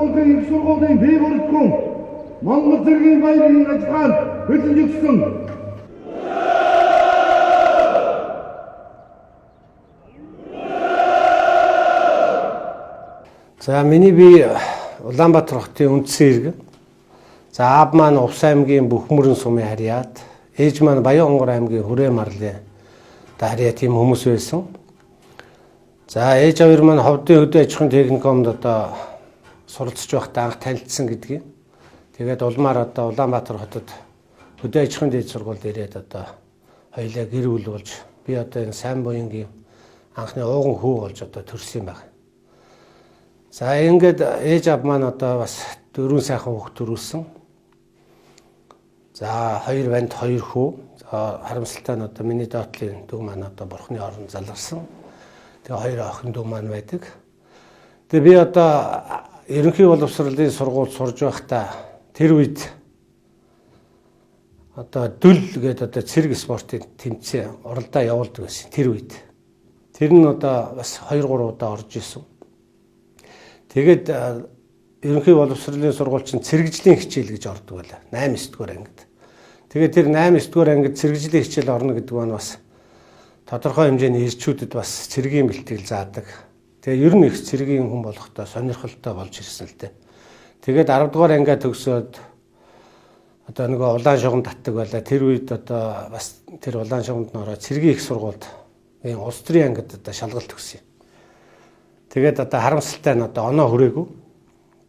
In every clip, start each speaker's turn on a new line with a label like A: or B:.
A: сургуулийн их сургуулийн бие бүртгэн Монгол цэргийн баярын ажиллагаанд хөдөлгөсөн.
B: За миний би Улаанбаатар хотын үндсэн иргэн. За аав маань Увс аймгийн Бөхмөрөн сумын харьяат, ээж маань Баянгор аймгийн Хүрээ марлын харьяа тийм хүмүүс байсан. За ээж аваар маань Ховдын хөдөө аж ахуйн техникумд одоо суралцж байхдаа анх танилцсан гэдгийг. Тэгээд улмаар одоо Улаанбаатар хотод хөдөө аж ахуйн дээд сургуульд ирээд одоо хоёулаа гэр бүл болж би одоо энэ сайн буянгийн анхны ууган хүү болж одоо төрсөн юм байна. За ингээд ээж аав маань одоо бас 4 сайхан хүүхд төрүүлсэн. За 2 банд 2 хүү. За харамсалтай нь одоо миний доотлын дүү маань одоо бурхны орон залгарсан. Тэгээ 2 охин дүү маань байдаг. Тэгээ би одоо ерөнхий боловсролын сургуульд сурж байхдаа тэр үед одоо дүл гэдэг одоо цэрэг спортын тэмцээн оролдоо явуулдаг байсан тэр үед. Тэр нь одоо бас 2 3 удаа орж исэн. Тэгээд ерөнхий боловсролын сургууль чинь цэрэгжлийн хичээл гэж ордог байлаа. 8 9 дугаар ангид. Тэгээд тэр 8 9 дугаар ангид цэрэгжлийн хичээл орно гэдэг нь бас тодорхой хэмжээний ирчүүдэд бас цэргийн бэлтгэл заадаг. Тэгээ ер нь их цэргийн хүн болохдоо сонирхолтой болж ирсэн л дээ. Тэгээд 10 дугаар ангиа төгсөөд одоо нөгөө улаан шугам татдаг байлаа. Тэр үед одоо бас тэр улаан шугамд нөрөө цэргийн их сургуульд энэ улс төрийн ангид одоо шалгалт өгсөн. Тэгээд одоо харамсалтай нь одоо оноо хүрээгүй.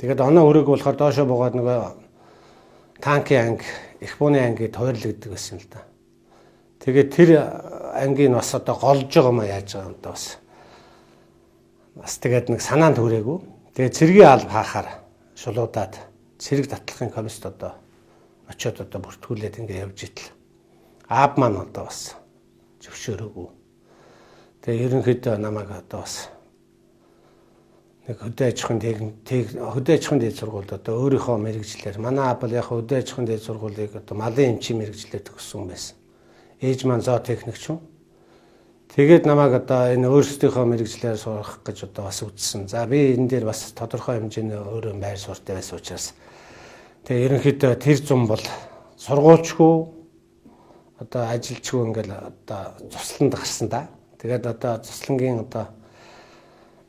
B: Тэгээд оноо хүрээгүй болохоор доошоо буугаад нөгөө танкийн анги, их бууны ангид хойрлогддог байсан л да. Тэгээд тэр ангийн бас одоо голж байгаа юм яаж байгаа юм да бас тэгээд нэг санаанд хүрээгүй. Тэгээд цэргийн алба хаахаар шулуудаад цэрэг татлахын комист одоо очиод одоо бүртгүүлээд ингэ явж итэл аав маань одоо бас зөвшөөрөөгүй. Тэгээд ерөнхийдөө намайг одоо бас нэг хөдөө аж ахуйн дээд сургуульд одоо өөрийнхөө мэрэгжлээр манай аав бол яг хөдөө аж ахуйн дээд сургуулийг одоо малын эмчийн мэрэгжлээр төгссөн байсан. Ээж маань зоотехникч юм. Тэгээд намайг одоо энэ өөрсдийнхөө мэрэгжлээр сурах гэж одоо бас үзсэн. За би энэ дээр бас тодорхой хэмжээний өөрөө байр суурьтай байсан учраас тэгээ ерөнхийдөө тэр зам бол сургуульчгүй одоо ажилчгүй ингээл одоо цусланд гарсан да. Тэгээд одоо цуслангийн одоо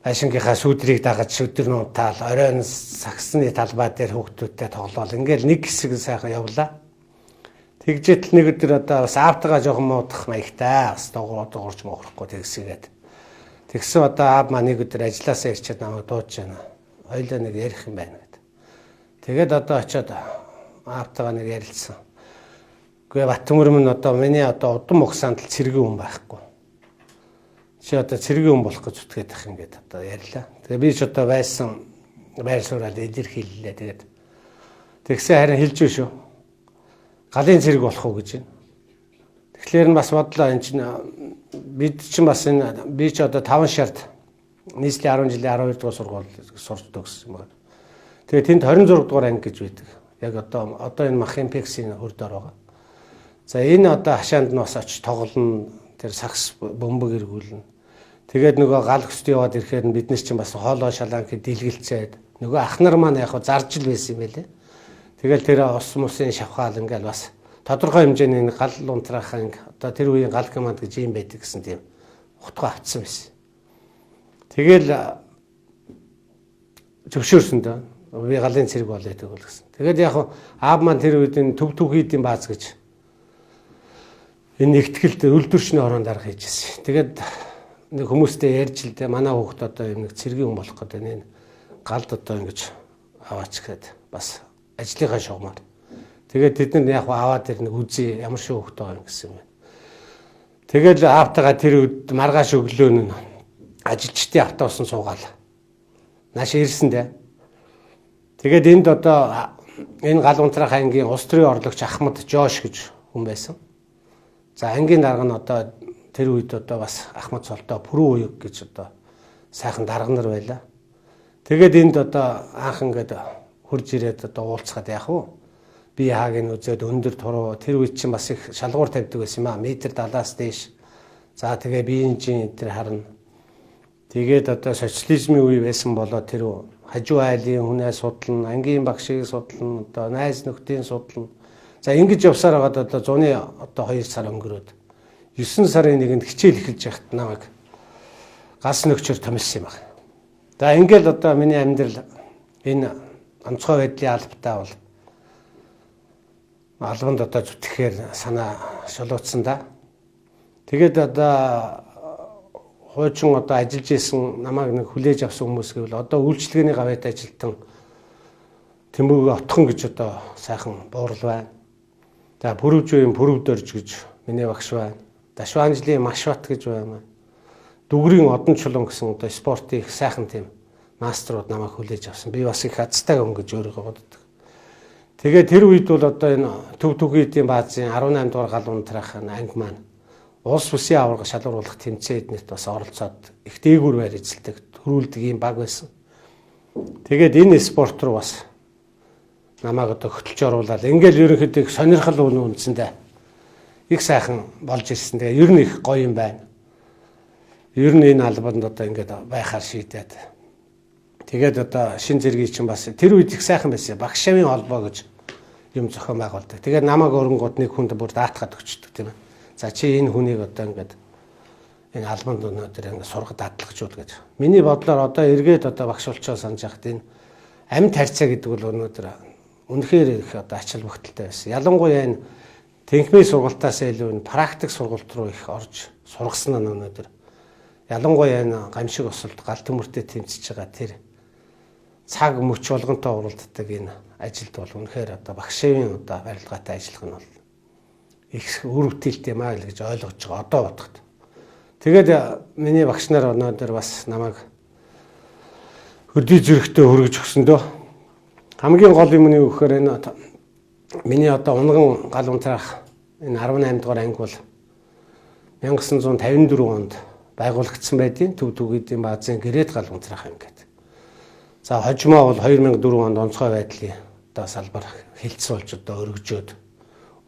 B: ашингийнхаа сүдрийг дагаж өдөр нуутаал оройн сагсны талбай дээр хүүхдүүдтэй тоглоол ингээл нэг хэсэг сайхан явлаа. Тэгжээтэл нэг өдөр одоо бас аавтайгаа жоохон муудах маягтай бас дуурж мохрохгүй тэгсгээд. Тэгсэн одоо аав маань нэг өдөр ажилласаа ирчээд намайг дуудаж байна. Хоёлаа нэг ярих юм байна гэд. Тэгээд одоо очиод аавтайгаа нэг ярилцсан. Үгүй Баттөмөр минь одоо миний одоо удам угсаанд л цэргийн хүн байхгүй. Чи одоо цэргийн хүн болох гэж зүтгээд ах юм гээд одоо ярьлаа. Тэгээ би ч одоо байсан байр суурьад илэрхийллээ. Тэгээд тэгсэн харин хэлж шүү шүү. Галын цэрэг болох уу гэж байна. Тэгэхээр нь бас бодлоо энэ чинь бид чинь бас энэ би ч одоо 5 шарт нийслэлийн 10 жилийн 12 дугаар сургууль сурч төгссөн байна. Тэгээ тэнд 26 дугаар анги гэж байдаг. Яг одоо энэ Махимпексийн хурдаар байгаа. За энэ одоо хашаанд нь бас очиж тоглоно. Тэр сакс бөмбөг эргүүлнэ. Тэгээд нөгөө гал хөст яваад ирэхээр нь биднес чинь бас хоолой шалаанхи дэлгэлцээд нөгөө ах нар маань яг зарж л байсан юм байлээ. Тэгэл тэр ус мусын шавхаал ингээл бас тодорхой хэмжээний гал унтраахын одоо тэр үеийн гал команд гэж юм байдаг гэсэн тийм утга авцсан байсан. Тэгэл зөвшөөрсөн дөө. Би галын цэрэг болоо гэдэг гэсэн. Тэгээд яг аав маань тэр үед энэ төв түүхийдийн бааз гэж энэ ихтгэлд үлдвэрчний орон дарга хийжсэн. Тэгээд нэг хүмүүстэй ярьж л дээ манай хүүхд одоо юм нэг цэргийн хүн болох гэдэг энэ галд одоо ингэж аваач гэхэд бас ажлынхаа шугамар. Тэгээд тэд нар яг аваад тэр нэг үзье ямар шиг хүүхд байгаа юм гэсэн юм байна. Тэгэл аавтайгаа тэр үед маргааш өглөө нь ажилчдын автобусан суугаал. Нааш ирсэн дээ. Тэгээд энд одоо энэ гал унтраах ангийн улс төрийн орлогч Ахмад Жош гэж хүн байсан. За ангийн дарга нь одоо тэр үед одоо бас Ахмад Солтоо Пүрэн уяг гэж одоо сайхан дарга нар байлаа. Тэгээд энд одоо анх ингээд хурж ирээд одоо уулзахад яах вэ? Би хааг нь үзээд өндөр туруу тэр үед чинь бас их шалгуур тавьдаг байсан юм аа. Метр 70-аас дээш. За тэгээ биеийн чинь тэр харна. Тэгээд одоо социализмын үе байсан болоо тэр хажуу айлын хүнээ судлана, ангийн багшийг судлана, одоо найз нөхдийн судлана. За ингэж явсаар байгаа одоо зуны одоо 2 сар өнгөрөөд 9 сарын 1-нд хичээл эхэлж яхад намайг галс нөхчөөр томилсон юм байна. За ингээл одоо миний амьдрал энэ онцгой байдлын албатай бол албанд одоо зүтгэхээр санаа шулуутсан да. Тэгээд одоо хуучин одоо ажиллаж исэн намайг нэг хүлээж авсан хүмүүс гэвэл одоо үйлчлэгээний гавьяат ажилтан Тэмүүг Отхон гэж одоо сайхан буурал байна. За Пүрвжийн Пүрв дөрж гэж миний багш байна. Дашванжлын Машбат гэж байна. Дүгрийн Одон Чулуун гэсэн одоо спортын их сайхан тийм мастерууд намайг хүлээж авсан. Би бас их азтай хүн гэж өөрийгөө боддог. Тэгээд тэр үед бол одоо энэ төв түгэдийн баазын 18 дугаар галуун тарах анги маань улс бүсийн аварга шалгаруулах тэмцээднэрт бас оролцоод их дээгүүр байр эзэлдэг, төрүүлдэг юм баг байсан. Тэгээд энэ спорт руу бас намайг одоо хөтлж оруулаад ингээл ерөнхийдөө их сонирхол үнэндээ их сайхан болж ирсэн. Тэгээ ер нь их гоё юм байна. Ер нь энэ албанд одоо ингээд байхаар шийдээд. Тэгээд одоо шин зэргийн чинь бас тэр үед их сайхан байсан. Багш шавын холбоо гэж юм зохион байгуулдаг. Тэгээд намайг өрөнгөд нэг хүнд бүр даатгаад өгчдөг тийм ээ. За чи энэ хүнийг одоо ингээд энэ албанд өнөөдөр ингээд сургад дадлагчуул гэж. Миний бодлоор одоо эргээд одоо багш болчоо санаж яхад энэ амьд харьцаа гэдэг бол өнөөдөр үнэхээр их одоо ачаал бүгдэлтэй байсан. Ялангуяа энэ тэнхмийн сургалтаас илүү энэ практик сургалт руу их орж сургасан нь өнөөдөр. Ялангуяа энэ гамшиг осолд гал төмөртэй тэмцэж байгаа тэр цаг мөч болгонтой уралддаг энэ ажилд бол үнэхээр одоо багшийн одоо барилгаатай ажиллах нь бол их үр бүтээлтэй маа л гэж ойлгож байгаа одоо бодоход. Тэгээд миний багш нар өнөөдөр бас намайг өдий зүрхтээ хөргөж өгсөндөө хамгийн гол юм нь юу гэхээр энэ миний одоо унган гал унтраах энэ 18 дугаар анги бол 1954 онд байгуулагдсан байдیں۔ Төв түгэдийн баазын гэрээд гал унтраах анги гэдэг. За хожимоо бол 2004 онд онцгой байдлын одоо салбар хилцүүлж одоо өргөжөөд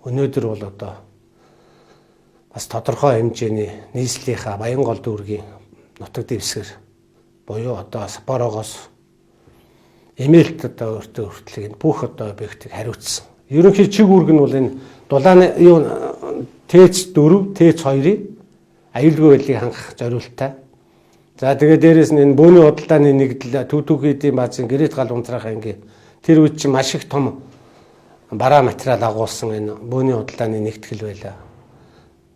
B: өнөөдөр бол одоо бас тодорхой хэмжээний нийслэлийнхаа Баянгол дүүргийн нутаг дэвсгэр буюу одоо Сапорогоос эмээлт одоо өөртөө хүртэл бүх одоо объектыг хариуцсан. Ерөнхий чиг үүрэг нь бол энэ дулааны юу ТЭЦ 4, ТЭЦ 2-ыг аюулгүй байдлыг хангах зориултаа. За тэгээд дээрэс нь энэ бөөний худалдааны нэгдэл төв түгэдийн баазын гэрээд гал унтраах анги тэр үед чинь маш их том бараа материал агуулсан энэ бөөний худалдааны нэгтгэл байлаа.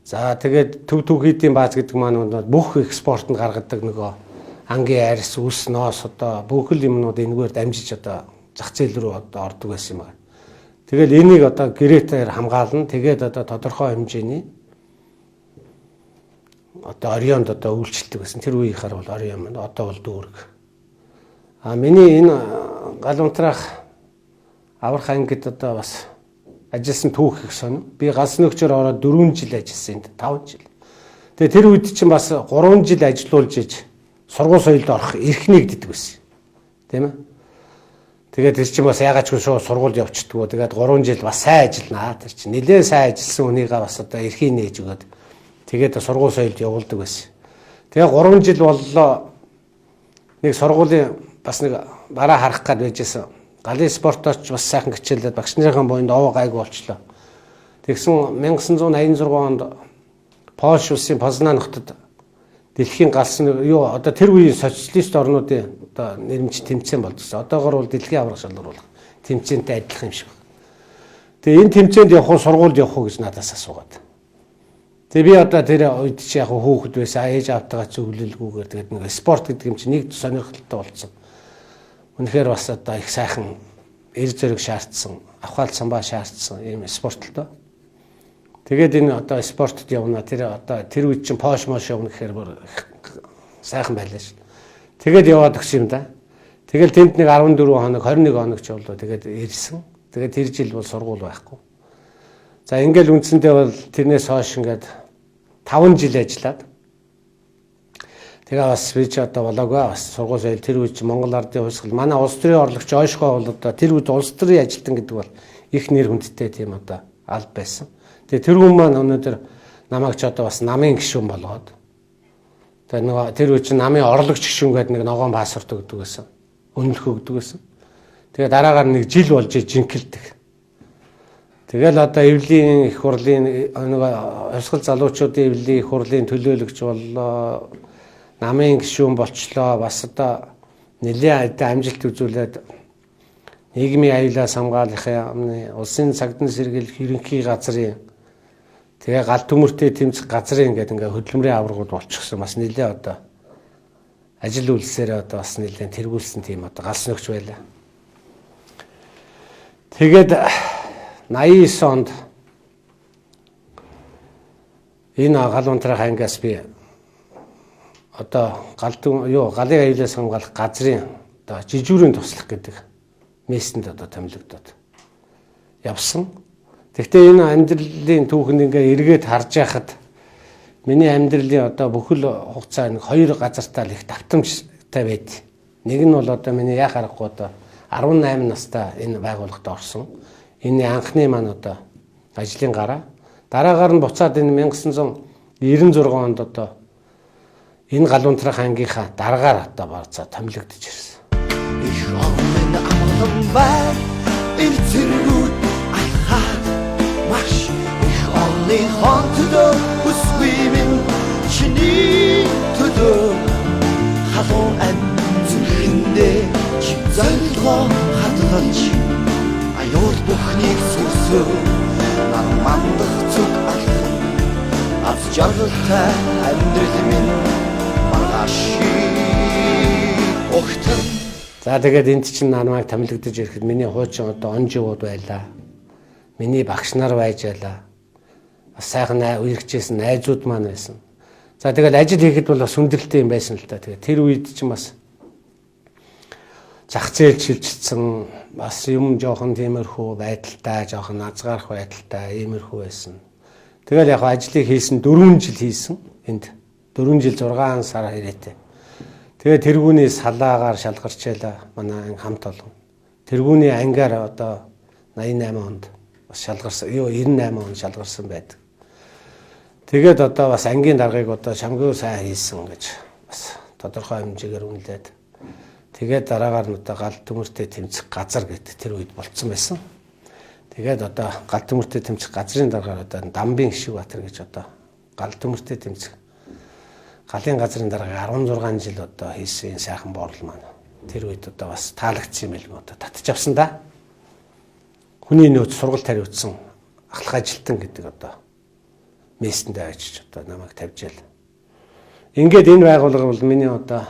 B: За тэгээд төв түгэдийн бааз гэдэг маань бүх экспортод гаргадаг нөгөө ангийн арьс, үс, ноос одоо бүх л юмнууд энэгээр дамжиж одоо зах зээл рүү одоо ордог байсан юм байна. Тэгэл энийг одоо гэрээтэйгээр хамгаална. Тэгээд одоо тодорхой хэмжээний одоо орионд одоо үйлчлдэг гэсэн. Тэр үеийнхаар бол орион маань одоо бол дүүрэг. Миний энэ гал унтраах аврах ангид одоо бас ажилласан түүх их сонио. Би галс нөхчөөр ороод 4 жил ажилласан энд 5 жил. Тэгээ тэр үед чинь бас 3 жил ажиллуулж иж сургууль соёлд орох эрх нэгддэг байсан. Тийм ээ. Тэгээд тэр чинь бас ягаад ч шууд сургуульд явчихдгоо. Тэгээд 3 жил бас сайн ажилланаа. Тэр чинь нэлээд сайн ажилласан хүнийгээ бас одоо эрхийг нээж өгөөд тэгээд сургууль соёлд явуулдаг байсан. Тэгээ 3 жил боллоо. Нэг сургуулийн бас нэг бараа харах гад байжсэн. Галын спортооч бас сайхан хичээлээд багш нарын буйнд овоо гайг болчлоо. Тэгсэн 1986 онд Польш улсын Познан хотод дэлхийн галсан юу одоо тэр үеийн социалист орнуудын одоо нэрмж тэмцээн болдсон. Одоогоор бол дэлхийн аврах шалгаруулах тэмцээнтэй адилхан юм шиг байна. Тэгээ энэ тэмцээнд явах уу сургуульд явах уу гэж надаас асуугаад. Тэгээ би одоо тэр үед чи яг хүүхэд байсан ээж автагаа зөвлөлгүйгээр тэгээд нэг спорт гэдэг юм чи нэг сонирхолтой болсон. Үнэхээр бас одоо их сайхан эр зэрэг шаардсан, авхаал самбаа шаардсан ийм спортлоо. Тэгээд энэ одоо спортод явна тэр одоо тэр үед чинь пош мош явна гэхээр бүр сайхан байлаа шүү. Тэгээд яваад өгсөн юм да. Тэгэл тэнд нэг 14 хоног 21 хоног ч болоо тэгээд ирсэн. Тэгээд тэр жил бол сургууль байхгүй. За ингээл үндсэндээ бол тэрнээс хойш ингээд 5 жил ажиллаад тэгээ бас би ч одоо болоогүй бас сургууль соёл тэр үед Монгол ардын хувьсгал манай улс төрийн орлогч ойшгоо бол одоо тэр үед улс төрийн ажилтан гэдэг бол их нэр хүндтэй тийм одоо аль байсан. Тэгээ тэр хүн маань өнөөдөр намайг ч одоо бас намын гишүүн болгоод тэгээ нөгөө тэр үед чинь намын орлогч гишүүн гэдэг нэг ногоон пассворт өгдөг байсан. үнэлэх өгдөг гэсэн. Тэгээ дараагаар нэг жил болж жинхэлдэг. Тэгэл одоо эвлийн их хурлын нэг хувьсгал залуучуудын эвлийн их хурлын төлөөлөгч боллоо. Намын гишүүн болчлоо. Бас одоо нэлээд амжилт үзүүлээд нийгмийн аюулаас хамгаалахын улсын цагдын сэргийлэх ерөнхий газрын тэгээ гал төмөртэй тэмцэх газрын гэдэг ингээ хөдөлмөрийн аваргууд болчихсон. Бас нэлээд одоо ажил үйлсээр одоо бас нэлээд тэргүүлсэн тийм одоо галс нөхч байлаа. Тэгээд 89 онд энэ гал унтрах ангиас би одоо галын аюулаас хамгаалах газрын одоо жижүүрийн туслах гэдэг мессенд одоо томилогдоод явсан. Гэхдээ энэ амьдралын түүхэнд ингээ эргээд харж байхад миний амьдралын одоо бүхэл хугацаа нэг хоёр газартаа л их давтамжтай байд. Нэг нь бол одоо миний яах аргагүй одоо 18 настай энэ байгууллагад орсон. Энэ анхны маань одоо ажлын гараа. Дараагаар нь буцаад энэ 1996 онд одоо энэ галуунтрах ангийнхаа дараагаар одоо барцаа томилогдож ирсэн.
C: Ich орны амлан бай ил зэргүүд алхаад маш их орны хонтдоо үсвимэн чиний төдөө халуун амзүхэндээ чи зайлгоо хадгалж аюул бүхнийг сүрсөө нар мандах зүг алхан аз жаргалтай амьдрал минь маргааши огтэн.
B: За тэгээд энд чинь намайг томилогдож ирэхэд миний хуучин одоо он живууд байлаа. Миний багш нар байж байлаа. Бас сайхан үерхжсэн найзууд маань байсан. За тэгээд ажил хийхэд бол бас хүндрэлтэй юм байсан л та. Тэгээд тэр үед чинь бас зах зээл шилжчихсэн, бас юм жоохон тиймэрхүү байдалтай, жоохон азгарах байдалтай иймэрхүү байсан. Тэгэл яг ажлыг хийсэн 4 жил хийсэн. Энд 4 жил 6 сар ирээтэй. Тэгээ тэргүүний салаагаар шалгарчаалаа манай хамт олон. Тэргүүний ангиар одоо 88 онд бас шалгарсан. 98 онд шалгарсан байдаг. Тэгээд одоо бас ангийн даргаыг одоо шамгүй сайн хийсэн гэж бас тодорхой хэмжээгээр үнэлээд тэгээд дараагаар нь одоо гал төмөртэй тэмцэх газар гэдэг тэр үед болцсон байсан. Тэгээд одоо гал төмөртэй тэмцэх газрын дараагаар одоо Дамбын Гишүүбаатар гэж одоо гал төмөртэй тэмцэх галын газрын дараагаар 16 жил одоо хийсэн сайхан боорол маань тэр үед одоо бас таалагдсан юм л одоо татж авсан да. Хүний нөөц сургалт хариуцсан ахлах ажилтан гэдэг одоо мессэндээ очиж одоо намайг тавьжээл. Ингээд энэ байгууллага бол миний одоо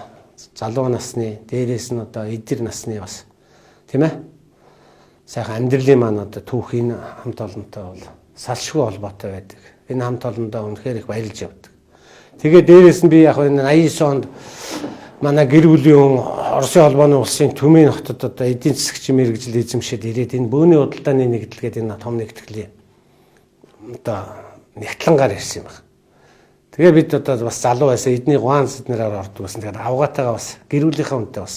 B: залуу насны дээрээс нь одоо эдэр насны бас тийм ээ сайхан амьдралын маань одоо түүхийн хамт олонтой бол салшгүй холбоотой байдаг. Энэ хамт олондоо үнэхээр их баярлж явдаг. Тэгээ дээрээс нь би яг энэ 89 онд манай гэр бүлийн хүн Оросын холбооны улсын Төмийн хотод одоо эдийн засгч мэрэгжил эзэмшээд ирээд энэ бөөний худалдааны нэгдэлгээд энэ том нэгтгэлийн одоо нэгтлэнгаар ирсэн юм байна. Тэгээ бид одоо бас залуу байсан эдний гуанс эднэрээр ордог байсан. Тэгээд авгаатайгаа бас гэр бүлийнхээ хүнтэй бас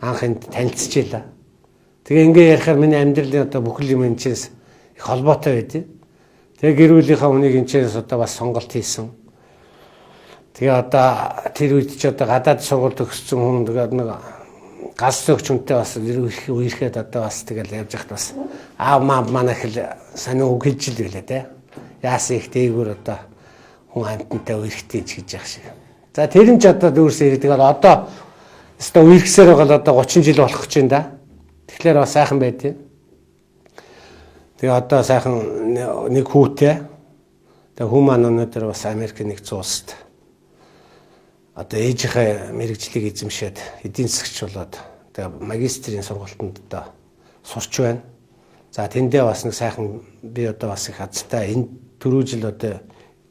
B: анх энд танилцчихлаа. Тэгээ ингээ ярихаар миний амьдралын одоо бүхэл юм энэчээс их холбоотой байдیں۔ Тэгээ гэр бүлийнхээ хүнийг энэчээс одоо бас сонголт хийсэн. Тэгээ одоо тэр үед ч одоо гадаад сургуульд өгсөн хүн тэгээд нэг галс өгч хүнтэй бас үерхэд одоо бас тэгэл явж байхад бас аав манай их сонио үг хэлж л байлаа те. Яасан их дээгүүр одоо хүн амтантай үерхтэй ч гэж яах шиг. За тэр нь ч одоо дүүрсээ тэгээд одоо өстой үерхсээр байгаа л одоо 30 жил болох гэж байна да. Тэгэхээр бас сайхан байдیں۔ Тэгээ одоо сайхан нэг хүүтэй. Тэгээ хүү маань өнөөдөр бас Америк нэгдсэн улсад одоо ээжийнхээ мэрэгжлийг эзэмшээд эдийн засгч болоод тэгээ магистрийн сургалтанд одоо сурч байна. За тэндээ бас нэг сайхан би одоо бас их азтай энэ түрүү жил одоо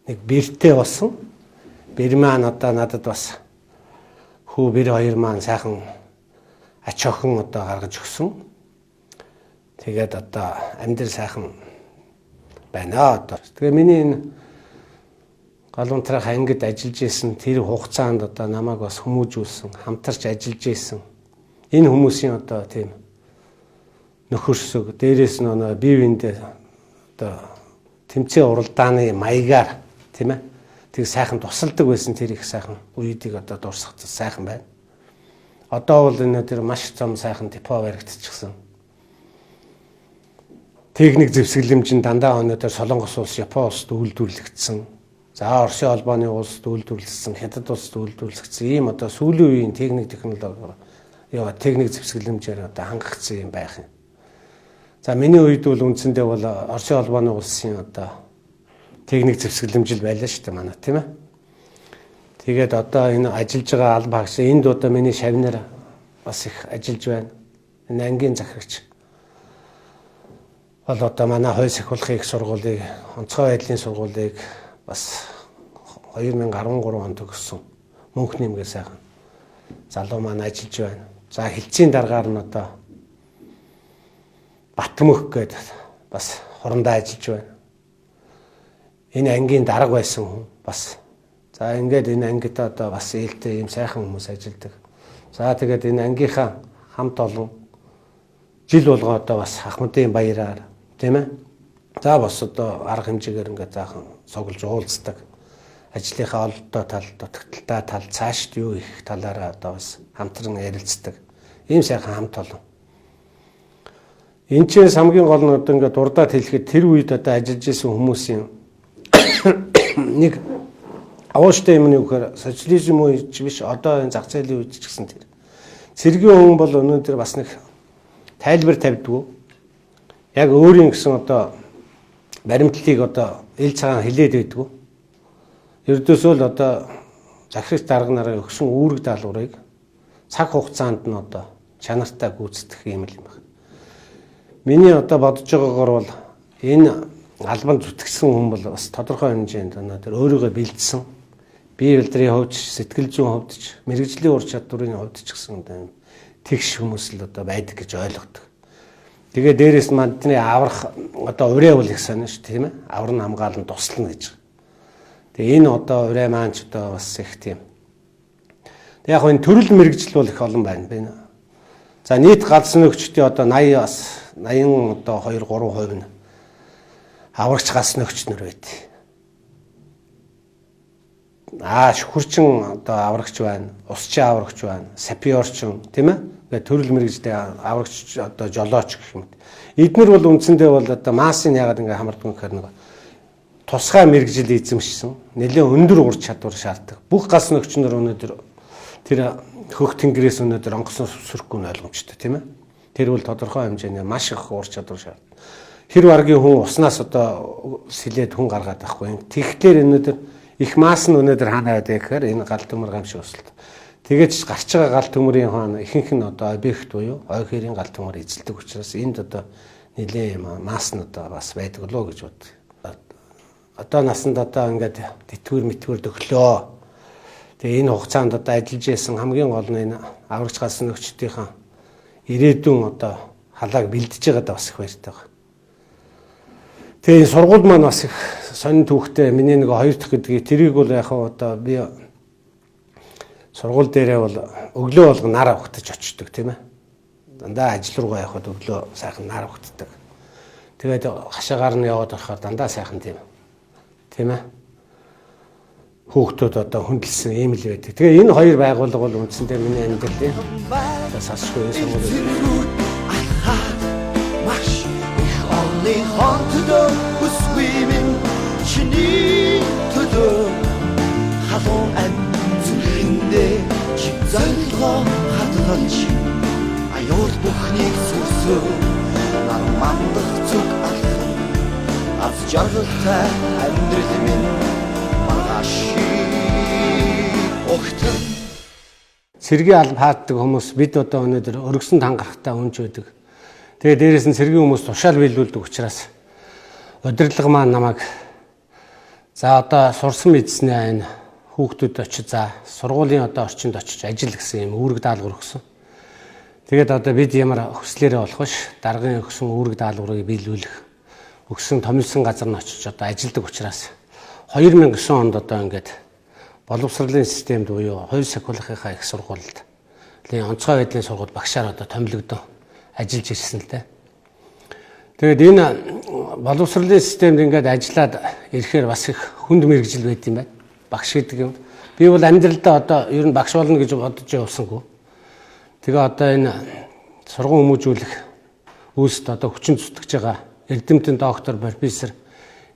B: нэг бэртэй болсон. Бэр маань одоо надад бас хүү бэр хоёр маань сайхан ач охин одоо гаргаж өгсөн. Тэгээд одоо амьдрал сайхан байна одоо. Тэгээ миний энэ галуунтрах ангид ажиллаж исэн тэр хугацаанд одоо намайг бас хүмүүжүүлсэн, хамтарч ажиллаж исэн. Энэ хүмүүсийн одоо тийм нөхөрсөг, дээрээс нь бие биендээ одоо тэмцээн уралдааны маягаар тийм ээ. Тэг сайхан тусалдаг байсан тэр их сайхан үеийг одоо дурсах сайхан байна. Одоо бол өнөөдөр маш зам сайхан депо баригдчихсан. Техник зэвсэглэмжин дандаа өнөөдөр Солонгос улс, Япон улсад үйлдвэрлэгдсэн. За Оросын холбооны улсад үйлдвэрлэгдсэн, Хятад улсад үйлдвэрлэгдсэн ийм одоо сүүлийн үеийн техник технологи техник зэвсэглэмжээр одоо хангагдсан юм байх юм. За миний үед бол үндсэндээ бол Оросын холбооны улсын одоо техник зэвсэглэмжил байлаа шүү дээ манай, тийм ээ. Тэгээд одоо энэ ажиллаж байгаа алба хагас энд одоо миний шавнаар бас их ажиллаж байна. Энэ ангийн захирагч бол одоо манай хойс ахуулгын их сургуулийг, онцгой байдлын сургуулийг бас 2013 онд төгссөн мөнх нэмгээ сайхан залуу маань ажиллаж байна. За хилцийн дараагаар нь одоо Батмөх гэдэг бас хурандаа ажиллаж байна. Энэ ангийн дарга байсан хүн бас. За ингээд энэ ангид одоо бас ээлтэй ийм сайхан хүмүүс ажилладаг. За тэгээд энэ ангийнхаа хамт олон жил болгоо одоо бас Ахмадын баяраар тийм ээ. За бас одоо арга хэмжээгээр ингээд заахан цуглаж уулздаг. Ажлынхаа ололттой тал, дутагдaltaй тал, цаашд юу их талаараа одоо бас хамтран ярилцдаг. Ийм сайхан хамт олон. Энд чинь хамгийн гол нь одоо ингээд дурдаад хэлэхэд тэр үед одоо ажиллаж исэн хүмүүсийн нэг авууштай юм нь юу гэхээр социализм үед ч биш одоо энэ зах зээлийн үед ч гэсэн тэр цэргийн хүн бол өнөөдөр бас нэг тайлбар тавьдгүй. Яг өөрийн гэсэн одоо баримтлалыг одоо ил цагаан хилээд байдгүй. Ердөөсөө л одоо захирагч дарга нараа өгсөн үүрэг даалгаврыг цаг хугацаанд нь одоо чанартай гүйцэтгэх юм л юм байна. Миний одоо бодож байгаагаар бол энэ албан зүтгэсэн хүн бол бас тодорхой хэмжээнд өнөөдөр өөрийгөө бэлдсэн. Бие бэлдрийн хувьд, сэтгэл зүйн хувьд ч, мэрэгжлийн ур чадварын хувьд ч гэсэн тэгш хүмүүс л одоо байдаг гэж ойлгодог. Тэгээ дээрээс мандны аврах одоо ураа бол их сонин шүү тийм ээ. Авар нь хамгаалан туслана гэж. Тэгээ энэ одоо ураа маань ч одоо бас их тийм. Тэг яг энэ төрөл мэрэгжил бол их олон байна. За нийт галзсан өгчдийн одоо 80 бас 80 одоо 2-3% нь аврагч галзсан өгч нар байдаг. Шүхэрчин одоо аврагч байна, усчин аврагч байна, сапиорчин тийм ээ. Ингээд төрөл мэрэгжлийн аврагч одоо жолооч гэх юм. Эднэр бол үндсэндээ бол одоо массын ягаад ингээд хамардаг гэхээр нэг тусгай мэрэгжил эзэмшсэн, нэлээд өндөр ур чадвар шаарддаг. Бүх галзсан өгч нар өнөөдөр тэр хөх тэнгэрээс өнөөдөр онгоцон сүрхгүй нь ойлгомжтой тийм ээ. Тэр бол тодорхой хэмжээний маш их ур чадвар шаарддаг. Хэр варгийн хүн уснаас одоо сэлээд хүн гаргаад байхгүй. Тэгэхээр өнөөдөр их масс нь өнөөдөр хаана байдаг гэхээр энэ гал төмөр гамшиг өсөлт. Тэгэж гарч байгаа гал төмөрийн хаана ихэнх нь одоо объект буюу ой хэрийн гал төмөр эзэлдэг учраас энд одоо нэлээ юм масс нь одоо бас байдаг лөө гэж бод. Одоо насанд одоо ингээд тэтгэр мэтгүр төглөө. Тэгээ энэ хугацаанд одоо ажиллаж байсан хамгийн гол нь энэ аврагч галзсан өгчдийнхаа ирээдүйн одоо халааг бэлдэж байгаадаа бас их баяртай байна. Тэгээ энэ сургууль маань бас их сонин түүхтэй миний нэг хоёр дахь гэдгийг тэрийг бол яг одоо би сургууль дээрээ бол өглөө болго нар авахтаж очдог тийм ээ. Дандаа ажил руугаа явхад өглөө сайхан нар авахтдаг. Тэгээд хашаагаар нь яваад орохоор дандаа сайхан тийм ээ. Хүүхдүүд одоо хүндэлсэн ийм л байдаг. Тэгээ энэ хоёр байгууллага бол үндсэндээ миний амьдралын сасгүй сургууль.
C: Хонтдоо үсвимэн чиний төдөө халуун амтүрэндээ чи зайлгоо хадгалж аюул бүхнийг сүрсөө нар мандах зүг алхан аз жаргалтай амьдрал минь маргааши огтэн
B: Цэргийн алба хааддаг хүмүүс бид одоо өнөөдөр өргөсөнд хангарахтаа үнж байдаг. Тэгээ дээрээс нь цэргийн хүмүүс тушаал биелүүлдэг учраас удирдлага маань намайг за одоо сурсан мэдснээ энэ хүүхдүүд очиж за сургуулийн одоо орчинд очиж ажил гэсэн юм үүрэг даалгавар өгсөн. Тэгээд одоо бид ямар хүслээрээ болох биш даргын өгсөн үүрэг даалгаврыг биелүүлэх өгсөн томилсон газар нь очиж одоо ажилдаг учраас 2009 онд одоо ингээд боловсролын системд буюу хувь сахиулахынхаа их сургуульд онцгой байдлын сургууль багшаар одоо томилогдсон ажиллаж ирсэн л дээ. Тэгээд энэ боловсролын системд ингээд ажиллаад ирэхээр бас их хүнд мэрэгжил байд юм байна. Багш гэдэг юм. Би бол амьдралдаа одоо ер нь багш болно гэж бодож явсангүй. Тэгээ одоо энэ сургууль хүмүүжүүлэх үйлсд одоо хүчин зүтгэж байгаа эрдэмтэн доктор профессор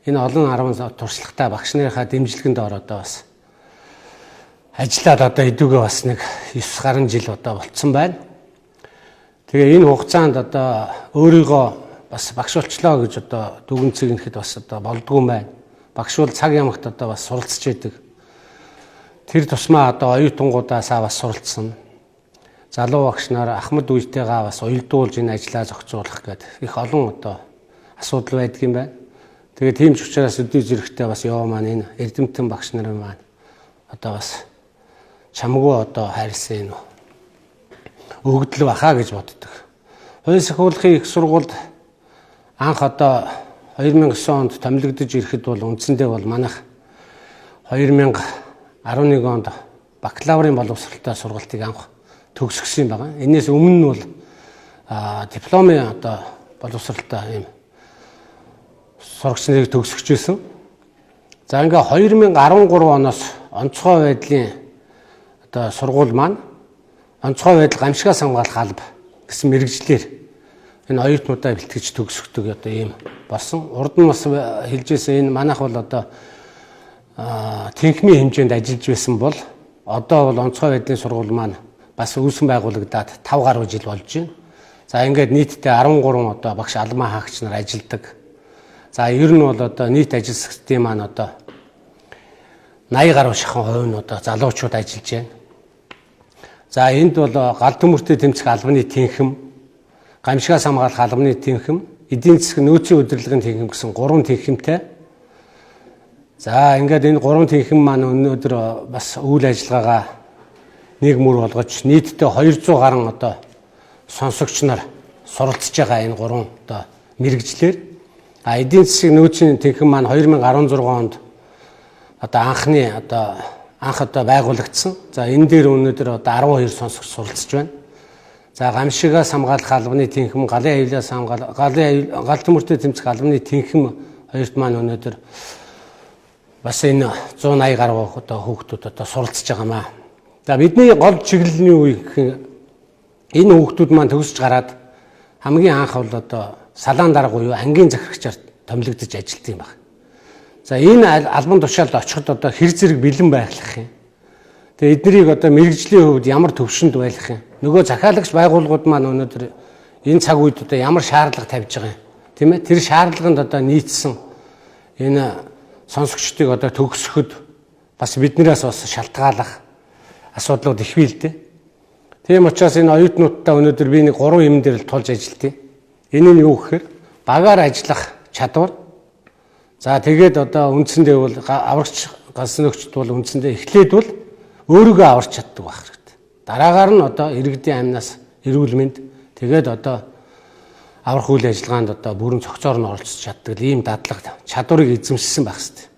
B: энэ олон 10 туршлагатай багш нарынхаа дэмжлэгэнд ороод бас ажиллаад одоо эдүгээ бас нэг 9 гаруй жил одоо болцсон байна. Тэгээ энэ хугацаанд одоо өөрийгөө бас багш болчлоо гэж одоо дүгэн цэгнэхэд бас одоо болдгүй юм байна. Багш бол цаг ямагт одоо бас суралцж идэг. Тэр тусмаа одоо оюутангуудаасаа бас суралцсан. Залуу багш нар Ахмад үйтэйгээ бас уялдуулж энэ ажлаа зохицуулах гэдэг их олон одоо асуудал байдаг юм байна. Тэгээ тийм ч учраас өдөө зэрэгтэй бас яваа маань энэ эрдэмтэн багш нарын маань одоо бас чамгүй одоо хайрлсан энэ өгдөл баха гэж боддог. Хоёр сахиулахын их сургуульд анх одоо 2009 онд томилогдож ирэхэд бол үндсэндээ бол манайх 2011 онд бакалаврын боловсролтой сургалтыг анх төгсгсөн байгаа. Энээс өмнө нь бол дипломын одоо боловсролтой юм сурагч нарыг төгсгөж байсан. За ингээ 2013 оноос онцгой байдлын одоо сургууль маань онцгой байдал гамшигаас хамгаалах алба гэсэн мэргэжлэр энэ оюутнуудаа бэлтгэж төгсгдөг одоо ийм болсон. Урд нь бас хэлжсэн энэ манайх бол одоо тэнхмийн хэмжээнд ажиллаж байсан бол одоо бол онцгой байдлын сургууль маань бас үүсгэн байгуулагдаад 5 гаруй жил болж байна. За ингээд нийтдээ 13 одоо багш алмаа хаагч нар ажилладаг. За ер нь бол одоо нийт ажил систем маань одоо 80 гаруй шахан хувь нь одоо залуучууд ажиллаж байна. За энд бол гал төмөртэй тэмцэх албаны тэнхим, гамшигаас хамгаалах албаны тэнхим, эдийн засаг нөөцийн удирдлагын тэнхим гэсэн 3 тэнхимтэй. За ингээд энэ 3 тэнхим маань өнөөдөр бас үйл ажиллагаагаа нэг мөр болгож нийтдээ 200 гаруй одоо сонсогч нар суралцж байгаа энэ 3 одоо мэргэжлэр эдийн засгийн нөөцийн тэнхим маань 2016 онд одоо анх одоо байгуулагдсан. За энэ дээр өнөөдөр одоо 12 сонсогч суралцж байна. За гамшигаас хамгаалах албаны тэнхим, галын аюулаас хамгаалах, гал төмөртэй тэмцэх албаны тэнхим хоёрт маань өнөөдөр бас энэ 180 гаруй одоо хүүхдүүд одоо суралцж байгаа маа. За бидний гол чиглэлийн үе гэх энэ хүүхдүүд маань төгсөж гараад хамгийн анх бол одоо салаан дарга буюу ангийн захирагчаар томилогдож ажилладаг юм байна. За энэ албан тушаалд очиход одоо хэр зэрэг бэлэн байх юм. Тэгээ эднийг одоо мэрэгжлийн хувьд ямар төвшөнд байх юм. Нөгөө захиалагч байгууллагууд маань өнөөдөр энэ цаг үед одоо ямар шаардлага тавьж байгаа юм. Тийм ээ? Тэр шаардлаганд одоо нийцсэн энэ сонсогчдыг одоо төгсөхөд бас биднээс бас шалтгаалах асуудлууд их бий л дээ. Тийм учраас энэ оюутнуудтай өнөөдөр би нэг 3 юм дээр л тулж ажилладаг. Энэ нь юу гэхээр багаар ажиллах чадвар. За тэгээд одоо үндсэндээ бол аврагч галсан өгчд бол үндсэндээ эхлээд бол өөрийгөө аварч чаддаг байх хэрэгтэй. Дараагаар нь одоо иргэдийн амнаас эрүүл мэнд тэгээд одоо аврах үйл ажиллагаанд одоо бүрэн цогцоор нь оролцож чаддаг ийм дадлага чадварыг эзэмшсэн байх хэрэгтэй.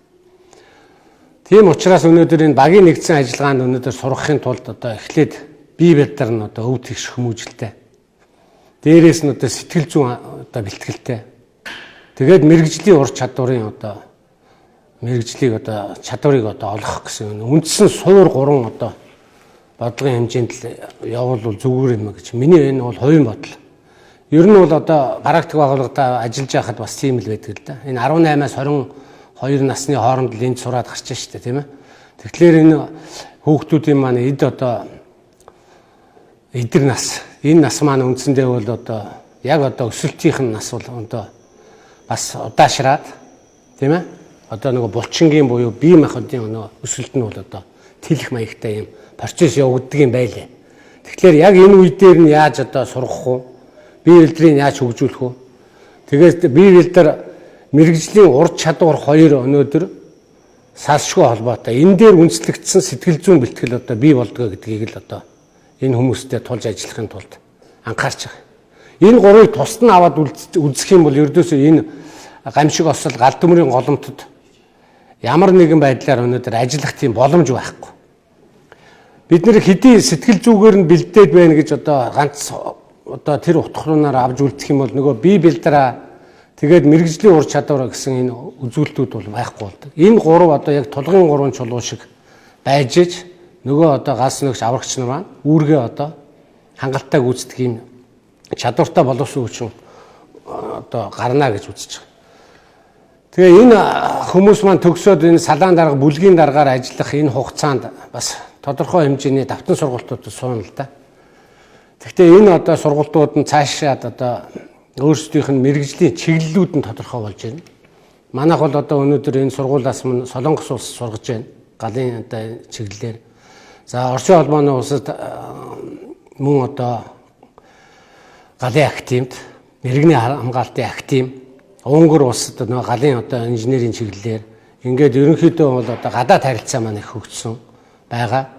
B: Тийм учраас өнөөдөр энэ багийн нэгдсэн ажиллагаанд өнөөдөр сургахын тулд одоо эхлээд бие бэлдэр нь одоо өв тэгш хүмүүжлтэй. Дээрээс нь одоо сэтгэл зүйн одоо бэлтгэлтэй. Тэгээд мэрэгжлийн ур чадварын одоо мэрэгжлийг одоо чадварыг одоо олгох гэсэн үндсэн суур 3 одоо бодлогын хэмжээнд л явуулвал зүгээр юм гэж миний энэ бол хувийн бодол. Ер нь бол одоо практик байгууллагад ажиллаж байхад бас тийм л байдаг л да. Энэ 18-аас 22 насны хооронд л энд сураад гарч байгаа шүү дээ, тийм ээ. Тэгэхээр энэ хүүхдүүдийн маань эд одоо эдэр нас, энэ нас маань үндсэндээ бол одоо яг одоо өсөлтийн нас бол одоо бас удаашраад, тийм ээ. Одоо нөгөө булчингийн буюу бие махбодын нөгөө өсөлт нь бол одоо тэлэх маягтай юм процесс явагддаг юм байлээ. Тэгэхээр яг энэ үе дээр нь яаж одоо сургах уу? Бие бэлдрийг яаж хөгжүүлэх үү? Тэгээд бие бэлдэр мэрэгжлийн ур чадвар хоёр өнөөдөр салшгүй холбоотой. Энэ дээр үндэслэгдсэн сэтгэл зүйн бэлтгэл одоо бий болдгоо гэдгийг л одоо энэ хүмүүстэй тулж ажиллахын тулд анхаарч байгаа. Энэ гурыг тусад нь аваад үзэх юм бол ердөөсөө энэ гамшиг осол гал төмрийн голомтод ямар нэгэн байдлаар өнөөдөр ажиллах тийм боломж байхгүй. Бид нэр хэдий сэтгэл зүгээр нь бэлдээд байна гэж одоо ганц одоо тэр утгаараар авч үлдэх юм бол нөгөө бие бэлдраа тэгээд мэрэгжлийн ур чадвар гэсэн энэ үзүүлэлтүүд бол байхгүй болдог. Энэ гурав одоо яг тулгын 3 чулуу шиг байж иж нөгөө одоо галс нөгч аврагч нар маань үүргээ одоо хангалттай гүйцэтгэх юм чадвартай боловсон хүчин одоо гарна гэж үзэж байгаа. Тэгээ энэ хүмүүс маань төгсөөд энэ салаан дарга бүлгийн даргаар ажиллах энэ хугацаанд бас тодорхой хэмжээний давтан сургалтууд суuna л да. Гэхдээ энэ одоо сургалтууд нь цаашаад одоо өөрсдийнх нь мэрэгжлийн чиглэлүүд нь тодорхой болж байна. Манайх бол одоо өнөөдөр энэ сургуулиас мөн Солонгос улс сургаж байна. Галын одоо чиглэлээр. За Орсын холбооны улсад мөн одоо галын активд, мэрэгний хамгаалтын актив, Унгар улсад нөгөө галын одоо инженерийн чиглэлээр ингээд ерөнхийдөө бол одоо гадаад харилцаа маань их хөгжсөн байгаа.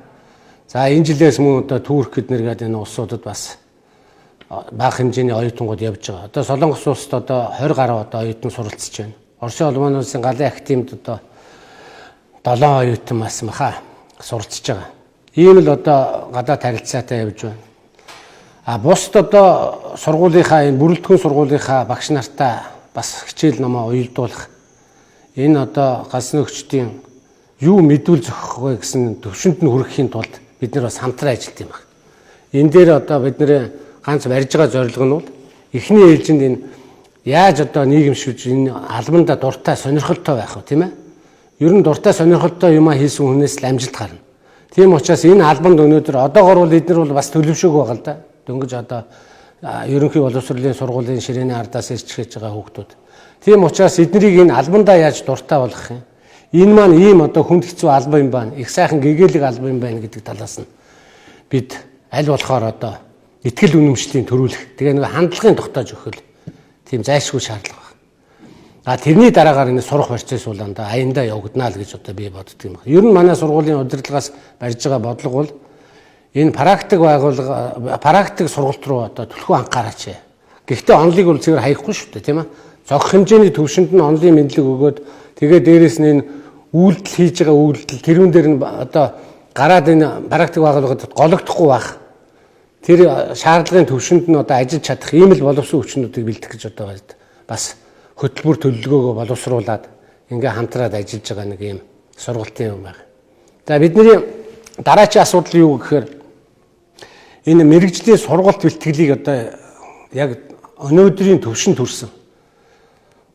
B: За энэ жилээс мөн одоо Турк гэднэргээд энэ улсуудад бас бага хэмжээний оюутангууд явж байгаа. Одоо Солонгос улсад одоо 20 гаруй одоо оюутан суралцж байна. Орсын холбооны улсын галын активд одоо 7 оюутан бас маха суралцж байгаа. Ийм л одоо гадаад харилцаатай явж байна. А бусд одоо сургуулийнхаа энэ бүрэлдэхүүн сургуулийнхаа багш нартаа бас хичээл номоо уялдуулах энэ одоо галсны өгчдийн юу мэдүүл зохих вэ гэсэн төвшөнд нь хүрэхийн тулд бид нар бас хамтран ажилладаг юм байна. Энэ дээр одоо бид нэр ганц барьж байгаа зорилго нь бол эхний ээлжинд энэ яаж одоо нийгэмшүүлж энэ албандаа дуртай сонирхолтой байх вэ, тийм ээ? Ер нь дуртай сонирхолтой юм хийсэн хүнээс л амжилт гарна. Тийм учраас энэ албанд өнөөдөр одоогор бол эдгээр бол бас төлөвшөөг байгаа л да. Дөнгөж одоо ерөнхий боловсролын сургуулийн ширээний ардаас ирж хийж байгаа хүүхдүүд. Тийм учраас эднийг энэ албандаа яаж дуртай болгох юм? Энэ маань ийм одоо хүнд хэцүү албан юм байна. Их сайхан гэгээлэг албан юм байна гэдэг талаас нь бид аль болохоор одоо итгэл үнэмшлийн төрүүлэх. Тэгээ нэг хандлагын тогтоож өгөх. Тийм зайлшгүй шаардлага байна. А тэрний дараагаар энэ сурах процесс бол андаа аяндаа явагдана л гэж одоо би боддог юм байна. Ер нь манай сургуулийн удирдлагаас барьж байгаа бодлого бол энэ практик сургалт руу одоо түлхүү анхаараач. Гэхдээ онлыг бол зөвхөн хаяхгүй шүү дээ, тийм ээ. Зогх хэмжээний төвшөнд нь онлын мэдлэг өгөөд тэгээ дээрэс нь энэ үйлдэл хийж байгаа үйлдэл тэрүүн дээр нь одоо гараад энэ практик байгууллагад гологдохгүй байх. Тэр шаардлагын төвшөнд нь одоо ажиллаж чадах ийм л боловсон хүчнүүдийг бэлдэх гэж одоо бас хөтөлбөр төлөвлөгөөгөө боловсруулад ингээ хамтраад ажиллаж байгаа нэг ийм сургалтын юм байна. За бидний дараачийн асуудал юу гэхээр энэ мэрэгжлийн сургалт бэлтгэлийг одоо яг өнөөдрийн төвшөнд төрсөн.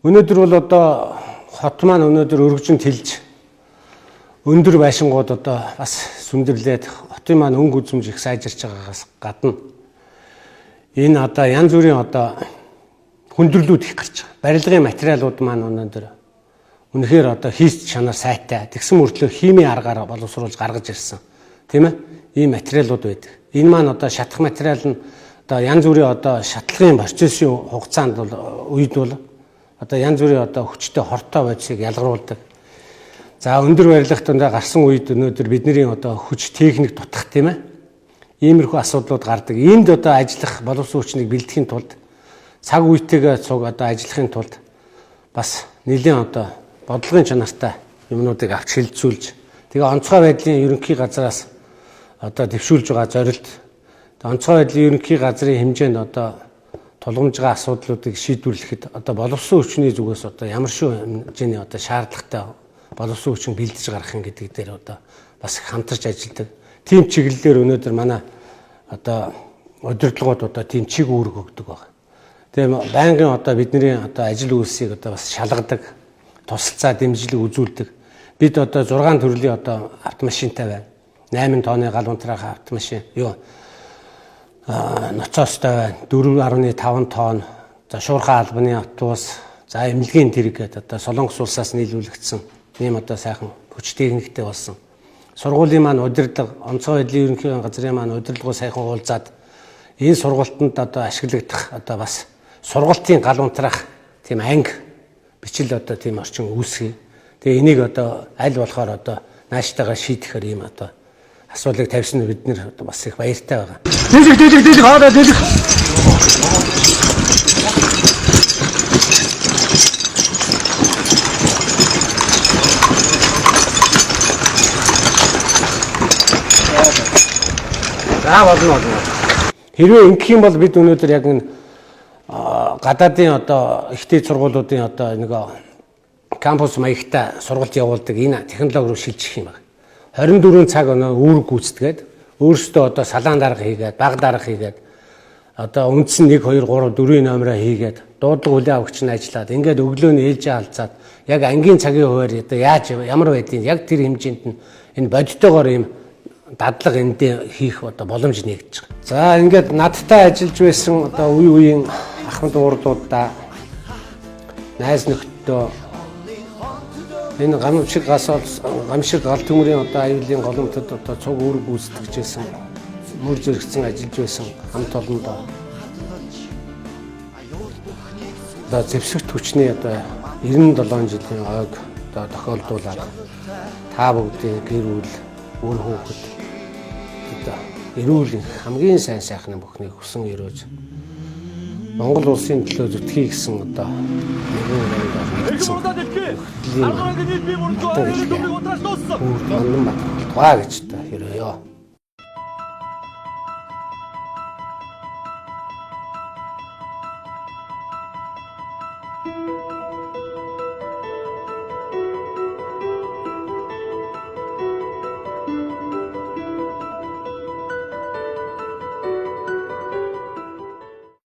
B: Өнөөдөр бол одоо хот маань өнөөдөр өргөжин тэлж өндөр байшингууд одоо бас сүндэрлээд хотын маань өнгө үзмж их сайжирч байгаагаас гадна энэ одоо янз бүрийн одоо хүндрэлүүд их гарч байгаа. Барилгын материалууд маань өнөөдөр үнэхээр одоо хийц чанар сайтай. Тэгсэн мөртлөө химийн аргаар боловсруулж гаргаж ирсэн. Тийм ээ? Ийм материалууд байдаг. Энэ маань одоо шатах материал нь одоо янз бүрийн одоо шатлагын процессын хугацаанд бол үед бол одоо янз бүрийн одоо хүчтэй хортой бодисыг ялгаруулдаг. За өндөр барилгах тундаа гарсан үед өнөөдөр бидний одоо хүч техник дутах тийм ээ. Иймэрхүү асуудлууд гардаг. Энд одоо ажиллах боловсон хүчнийг бэлдэхийн тулд цаг үетэйгээ цуг одоо ажиллахын тулд бас нэлийн одоо бодлогын чанартай юмнуудыг авч хилцүүлж тэгээ онцгой байдлын ерөнхий газраас одоо дэвшүүлж байгаа зорилт онцгой байдлын ерөнхий газрын хэмжээнд одоо тулгамж байгаа асуудлуудыг шийдвэрлэхэд одоо боловсон хүчний зүгээс одоо ямар шүү хэмжээний одоо шаардлагатай боловсон хүчин бэлдэж гарах юм гэдэг дээр одоо бас хамтарч ажилладаг. Тим чиглэлээр өнөөдөр манай одоо удирдлагууд одоо тийм чиг үүрэг өгдөг байна. Тэгээ байнгын одоо бидний одоо ажил үйлсийг одоо бас шалгадаг, тусалцаа дэмжлэг үзүүлдэг. Бид одоо 6 төрлийн одоо автомашинтай байна. 8 тонны гал унтраах автомашин, ноцоостой байна. 4.5 тонн. За шуурхай албаны автобус, за эмнэлгийн тэрэг гэдэг одоо Солонгос улсаас нийлүүлэгдсэн ийм одоо сайхан хүч техниктэй болсон. Сургуулийн маань удирдлага, онцгой байдлын ерөнхий газрын маань удирдлагыг сайхан уулзаад энэ сургалтанд одоо ашиглагдах одоо бас сургалтын гал унтраах тийм анги бичил одоо тийм орчин үүсгэе. Тэгээ энийг одоо аль болохоор одоо нааштайгаар шийдэхээр ийм одоо асуулыг тавьсан бид нэр одоо бас их баяртай байгаа. Дэлэг хоороо дэлэг. За болно. Хэрвээ ингэх юм бол бид өнөөдөр яг энэ гадаадын одоо ихтэй сургуулиудын одоо нэг кампус маягтай сургалт явуулдаг энэ технологи руу шилжих юм байна. 24 цаг өнөө үүрэг гүйцэтгээд өөрсдөө одоо салаан дарга хийгээд, баг дарга хийгээд одоо үндсэн 1 2 3 4-ийн номероо хийгээд дуудлага хүлээн авагч нь ажиллаад ингээд өглөөний ээлжээ алцаад яг ангийн цагийн хуваар одоо яаж ямар байдгийг яг тэр хэмжээнд нь энэ бодитойгоор ийм дадлага эндээ хийх одоо боломж нэгдэж байгаа. За ингээд надтай ажиллаж байсан одоо үе үеийн ахмад уурлуудаа найз нөхдөдөө энэ гамшиг гал төмөрийн одоо аюулын голомтод одоо цуг үүрэг гүйцэтгэжсэн мөр зэрэгцэн ажиллаж байсан хамт олондоо одоо зэвсэгт хүчний одоо 97 жилийн ойг одоо тохиолдуулаад та бүгдийн гэр бүл үр хүүхэд одоо эрүүл хамгийн сайн сайхны бүхнийг хүсэн өрөөж Монгол улсын төлөө зүтгэе гэсэн одоо гоо гэж та хэрөөё.